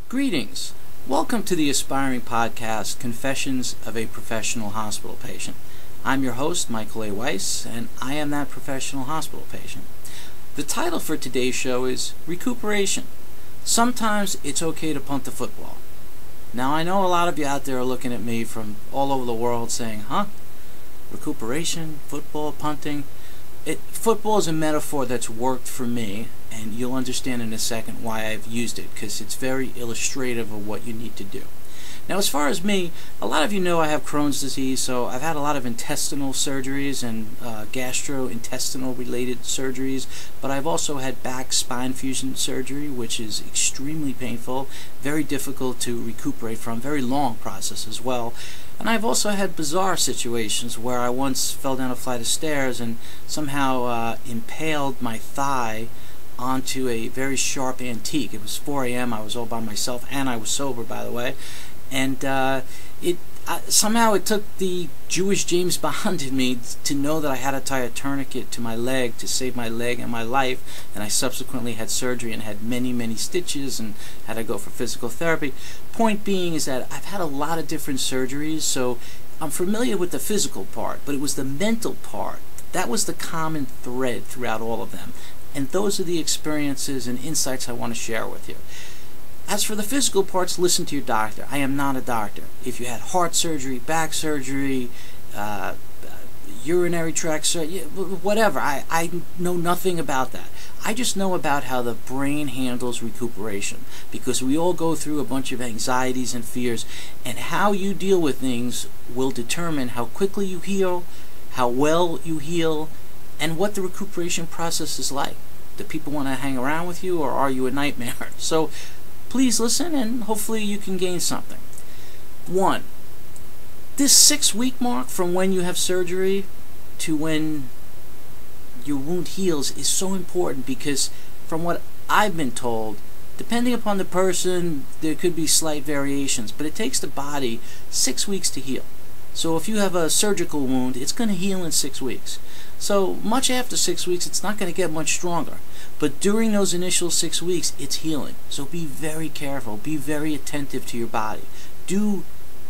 Greetings. Welcome to the aspiring podcast, Confessions of a Professional Hospital Patient. I'm your host, Michael A. Weiss, and I am that professional hospital patient. The title for today's show is Recuperation. Sometimes it's okay to punt the football. Now, I know a lot of you out there are looking at me from all over the world saying, recuperation, football, punting. Football is a metaphor that's worked for me, and you'll understand in a second why I've used it, because it's very illustrative of what you need to do. Now, as far as me, a lot of you know I have Crohn's disease, so I've had a lot of intestinal surgeries and gastrointestinal related surgeries, but I've also had back spine fusion surgery, which is extremely painful, very difficult to recuperate from, very long process as well. And I've also had bizarre situations where I once fell down a flight of stairs and somehow impaled my thigh onto a very sharp antique. It was 4 a.m. I was all by myself, and I was sober, by the way. And somehow it took the Jewish James Bond in me to know that I had to tie a tourniquet to my leg to save my leg and my life. And I subsequently had surgery and had many, many stitches and had to go for physical therapy. Point being is that I've had a lot of different surgeries, so I'm familiar with the physical part, but it was the mental part. That was the common thread throughout all of them. And those are the experiences and insights I want to share with you. As for the physical parts, listen to your doctor. I am not a doctor. If you had heart surgery, back surgery, urinary tract surgery, whatever, I know nothing about that. I just know about how the brain handles recuperation, because we all go through a bunch of anxieties and fears, and how you deal with things will determine how quickly you heal, how well you heal, and what the recuperation process is like. Do people want to hang around with you, or are you a nightmare? So please listen, and hopefully you can gain something. 1. This 6-week mark from when you have surgery to when your wound heals is so important, because from what I've been told, depending upon the person, there could be slight variations, but it takes the body 6 weeks to heal. So if you have a surgical wound, it's going to heal in 6 weeks. So much after 6 weeks, it's not going to get much stronger. But during those initial 6 weeks, it's healing. So be very careful. Be very attentive to your body. Do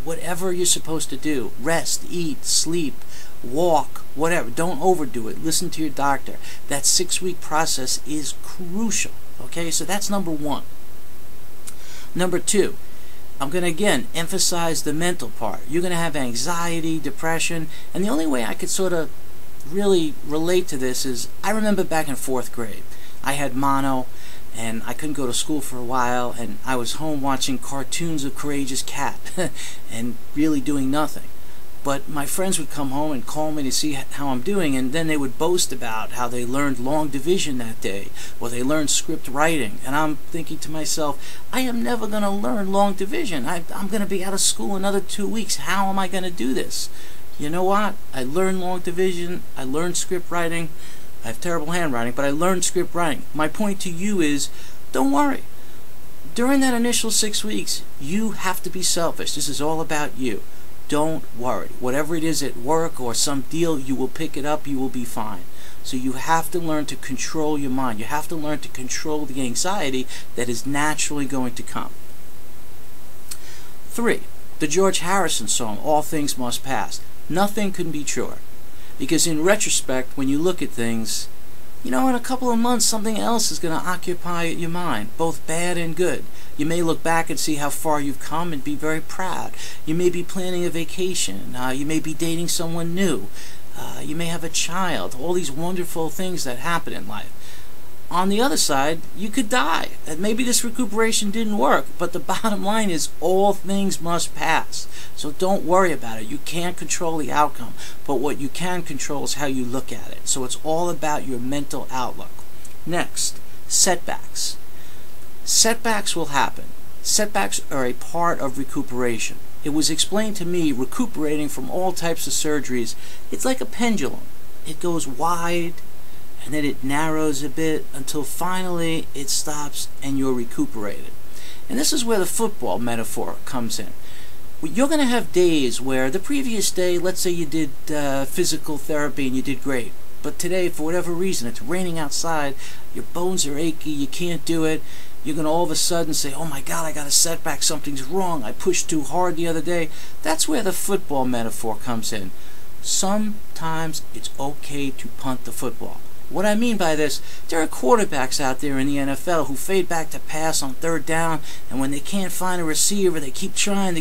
whatever you're supposed to do. Rest, eat, sleep, walk, whatever. Don't overdo it. Listen to your doctor. That 6-week process is crucial. Okay, so that's number 1. Number 2. I'm going to again emphasize the mental part. You're going to have anxiety, depression, and the only way I could sort of really relate to this is I remember back in 4th grade. I had mono, and I couldn't go to school for a while, and I was home watching cartoons of Courageous Cat and really doing nothing. But my friends would come home and call me to see how I'm doing, and then they would boast about how they learned long division that day, or they learned script writing. And I'm thinking to myself, I am never going to learn long division. I'm going to be out of school another 2 weeks. How am I going to do this? You know what? I learned long division. I learned script writing. I have terrible handwriting, but I learned script writing. My point to you is, don't worry. During that initial 6 weeks, you have to be selfish. This is all about you. Don't worry. Whatever it is at work or some deal, you will pick it up. You will be fine. So you have to learn to control your mind. You have to learn to control the anxiety that is naturally going to come. 3. The George Harrison song, All Things Must Pass. Nothing couldn't be truer. Because in retrospect, when you look at things, in a couple of months, something else is going to occupy your mind, both bad and good. You may look back and see how far you've come and be very proud. You may be planning a vacation. You may be dating someone new. You may have a child. All these wonderful things that happen in life. On the other side, you could die. And maybe this recuperation didn't work, but the bottom line is all things must pass. So don't worry about it. You can't control the outcome, but what you can control is how you look at it. So it's all about your mental outlook. Next, setbacks. Setbacks will happen. Setbacks are a part of recuperation. It was explained to me, recuperating from all types of surgeries, it's like a pendulum. It goes wide, and then it narrows a bit until finally it stops and you're recuperated. And this is where the football metaphor comes in. You're going to have days where the previous day, let's say you did physical therapy and you did great. But today, for whatever reason, it's raining outside, your bones are achy, you can't do it, You're going to all of a sudden say, oh my God, I got a setback, something's wrong, I pushed too hard the other day. That's where the football metaphor comes in. Sometimes it's okay to punt the football. What I mean by this, there are quarterbacks out there in the NFL who fade back to pass on third down, and when they can't find a receiver, they keep trying,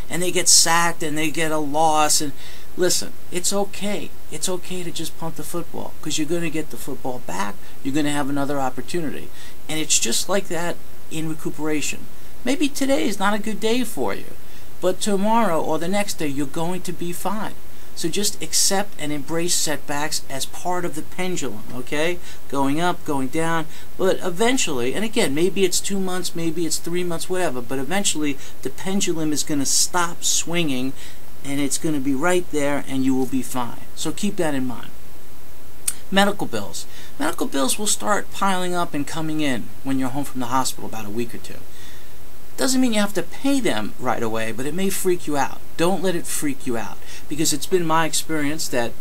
and they get sacked and they get a loss. And listen, it's okay. It's okay to just punt the football, because you're going to get the football back. You're going to have another opportunity. And it's just like that in recuperation. Maybe today is not a good day for you, but tomorrow or the next day you're going to be fine. So just accept and embrace setbacks as part of the pendulum, okay? Going up, going down, but eventually, and again, maybe it's 2 months, maybe it's 3 months, whatever, but eventually the pendulum is going to stop swinging and it's going to be right there and you will be fine. So keep that in mind. Medical bills. Medical bills will start piling up and coming in when you're home from the hospital about a week or two. Doesn't mean you have to pay them right away, but it may freak you out. Don't let it freak you out, because it's been my experience that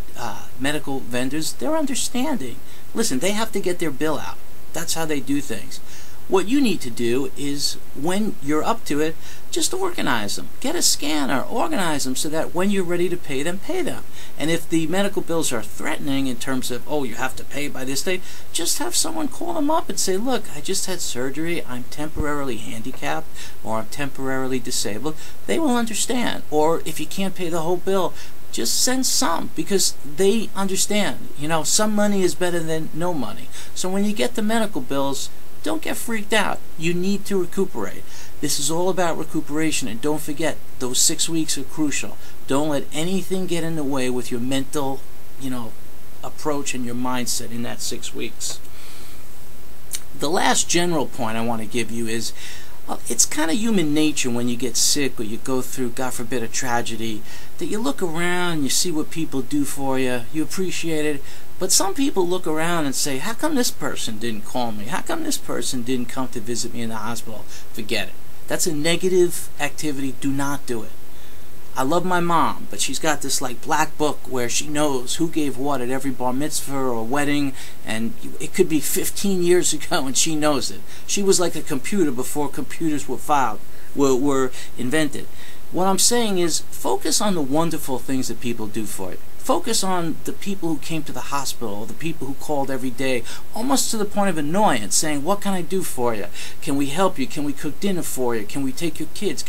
medical vendors, they're understanding. Listen, they have to get their bill out. That's how they do things. What you need to do is, when you're up to it, just organize them. Get a scanner, organize them so that when you're ready to pay them, pay them. And if the medical bills are threatening in terms of, oh, you have to pay by this day, just have someone call them up and say, look, I just had surgery, I'm temporarily handicapped, or I'm temporarily disabled. They will understand. Or if you can't pay the whole bill, just send some, because they understand. You know, some money is better than no money. So when you get the medical bills, don't get freaked out. You need to recuperate. This is all about recuperation, and don't forget, those 6 weeks are crucial. Don't let anything get in the way with your mental, approach and your mindset in that 6 weeks. The last general point I want to give you is, it's kind of human nature when you get sick or you go through, God forbid, a tragedy, that you look around and you see what people do for you, you appreciate it, but some people look around and say, how come this person didn't call me? How come this person didn't come to visit me in the hospital? Forget it. That's a negative activity. Do not do it. I love my mom, but she's got this like black book where she knows who gave what at every bar mitzvah or wedding, and it could be 15 years ago and she knows it. She was like a computer before computers were invented. What I'm saying is, focus on the wonderful things that people do for you. Focus on the people who came to the hospital, the people who called every day, almost to the point of annoyance, saying, what can I do for you? Can we help you? Can we cook dinner for you? Can we take your kids?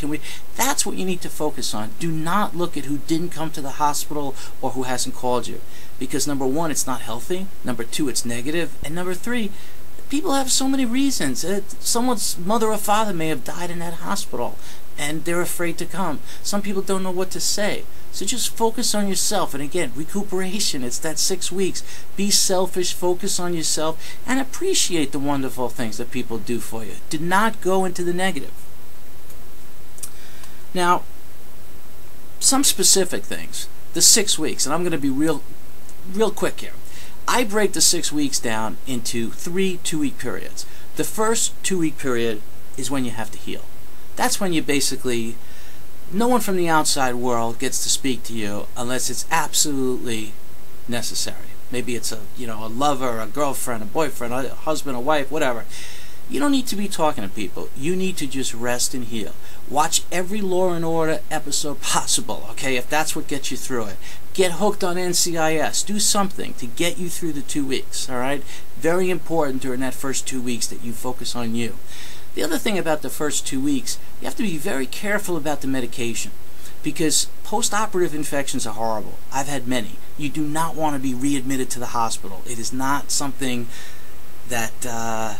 That's what you need to focus on. Do not look at who didn't come to the hospital or who hasn't called you. Because number one, it's not healthy. Number two, it's negative. And number three, people have so many reasons. Someone's mother or father may have died in that hospital, and they're afraid to come. Some people don't know what to say. So just focus on yourself. And again, recuperation, it's that 6 weeks. Be selfish, focus on yourself, and appreciate the wonderful things that people do for you. Do not go into the negative. Now, some specific things. The 6 weeks, and I'm going to be real quick here. I break the 6 weeks down into 3 2-week periods. The first 2-week period is when you have to heal. That's when you basically, no one from the outside world gets to speak to you unless it's absolutely necessary. Maybe it's a lover, a girlfriend, a boyfriend, a husband, a wife, whatever. You don't need to be talking to people. You need to just rest and heal. Watch every Law and Order episode possible, okay, if that's what gets you through it. Get hooked on NCIS. Do something to get you through the 2 weeks, all right? Very important during that first 2 weeks that you focus on you. The other thing about the first 2 weeks, you have to be very careful about the medication, because post-operative infections are horrible. I've had many. You do not want to be readmitted to the hospital. It is not something that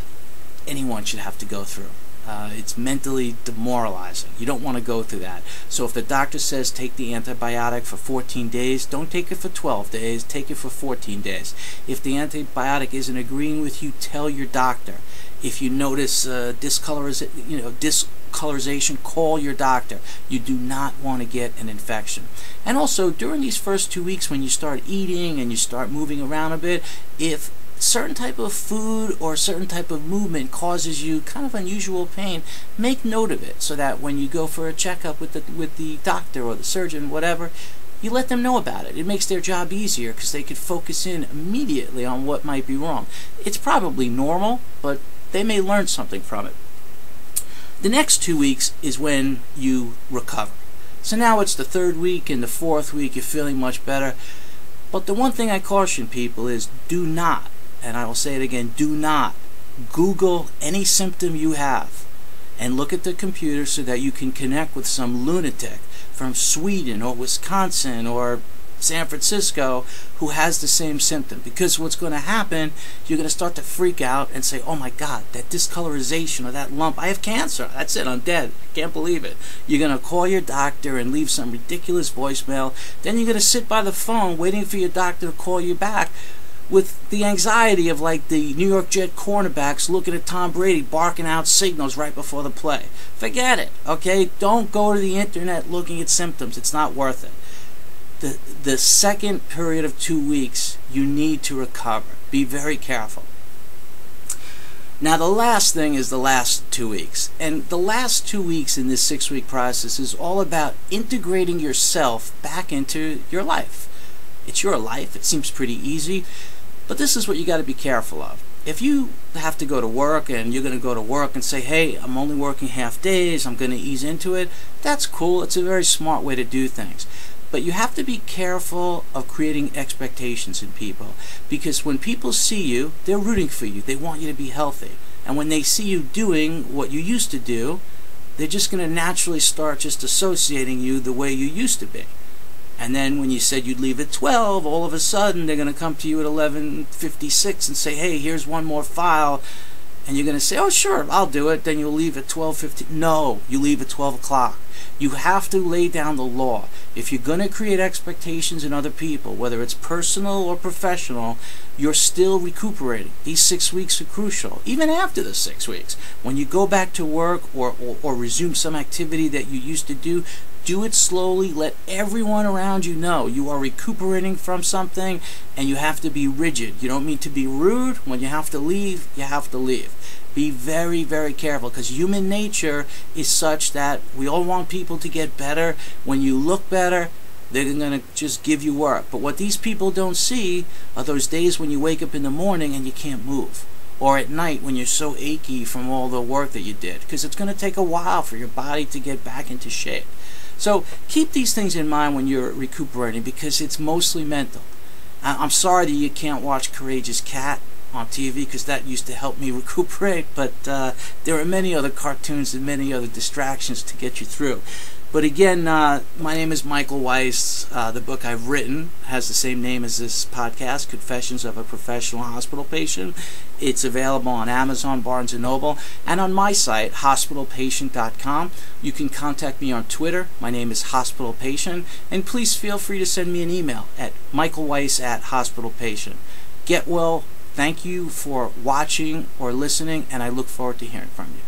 anyone should have to go through. It's mentally demoralizing. You don't want to go through that. So if the doctor says take the antibiotic for 14 days, don't take it for 12 days, take it for 14 days. If the antibiotic isn't agreeing with you, tell your doctor. If you notice discolorization, call your doctor. You do not want to get an infection. And also, during these first 2 weeks, when you start eating and you start moving around a bit, if certain type of food or certain type of movement causes you kind of unusual pain, make note of it so that when you go for a checkup with the doctor or the surgeon, whatever, you let them know about it. It makes their job easier because they could focus in immediately on what might be wrong. It's probably normal, but they may learn something from it. The next 2 weeks is when you recover. So now it's the 3rd week and the 4th week, you're feeling much better. But the one thing I caution people is do not, and I will say it again, do not Google any symptom you have and look at the computer so that you can connect with some lunatic from Sweden or Wisconsin or San Francisco who has the same symptom. Because what's going to happen, you're going to start to freak out and say, oh my God, that discolorization or that lump, I have cancer, that's it, I'm dead, can't believe it. You're going to call your doctor and leave some ridiculous voicemail. Then you're going to sit by the phone waiting for your doctor to call you back with the anxiety of like the New York Jet cornerbacks looking at Tom Brady barking out signals right before the play. Forget it, okay? Don't go to the internet looking at symptoms. It's not worth it. The second period of 2 weeks, you need to recover. Be very careful. Now the last thing is the last 2 weeks. And the last 2 weeks in this 6-week process is all about integrating yourself back into your life. It's your life. It seems pretty easy. But this is what you got to be careful of. If you have to go to work and you're going to go to work and say, hey, I'm only working half days, I'm going to ease into it, that's cool. It's a very smart way to do things. But you have to be careful of creating expectations in people, because when people see you, they're rooting for you. They want you to be healthy. And when they see you doing what you used to do, they're just going to naturally start just associating you the way you used to be. And then when you said you'd leave at 12, all of a sudden they're going to come to you at 11:56 and say, hey, here's one more file. And you're going to say, oh, sure, I'll do it. Then you'll leave at 12:50. No, you leave at 12 o'clock. You have to lay down the law. If you're going to create expectations in other people, whether it's personal or professional, you're still recuperating. These 6 weeks are crucial. Even after the 6 weeks, when you go back to work or resume some activity that you used to do it slowly. Let everyone around you know you are recuperating from something, and you have to be rigid. You don't mean to be rude. When you have to leave, you have to leave. Be very, very careful, because human nature is such that we all want people to get better. When you look better, they're going to just give you work. But what these people don't see are those days when you wake up in the morning and you can't move, or at night when you're so achy from all the work that you did, because it's going to take a while for your body to get back into shape. So keep these things in mind when you're recuperating, because it's mostly mental. I'm sorry that you can't watch Courageous Cat on TV, because that used to help me recuperate, but there are many other cartoons and many other distractions to get you through. But again, my name is Michael Weiss. The book I've written has the same name as this podcast, Confessions of a Professional Hospital Patient. It's available on Amazon, Barnes & Noble, and on my site, hospitalpatient.com. You can contact me on Twitter. My name is Hospital Patient. And please feel free to send me an email at michaelweiss@hospitalpatient. Get well. Thank you for watching or listening, and I look forward to hearing from you.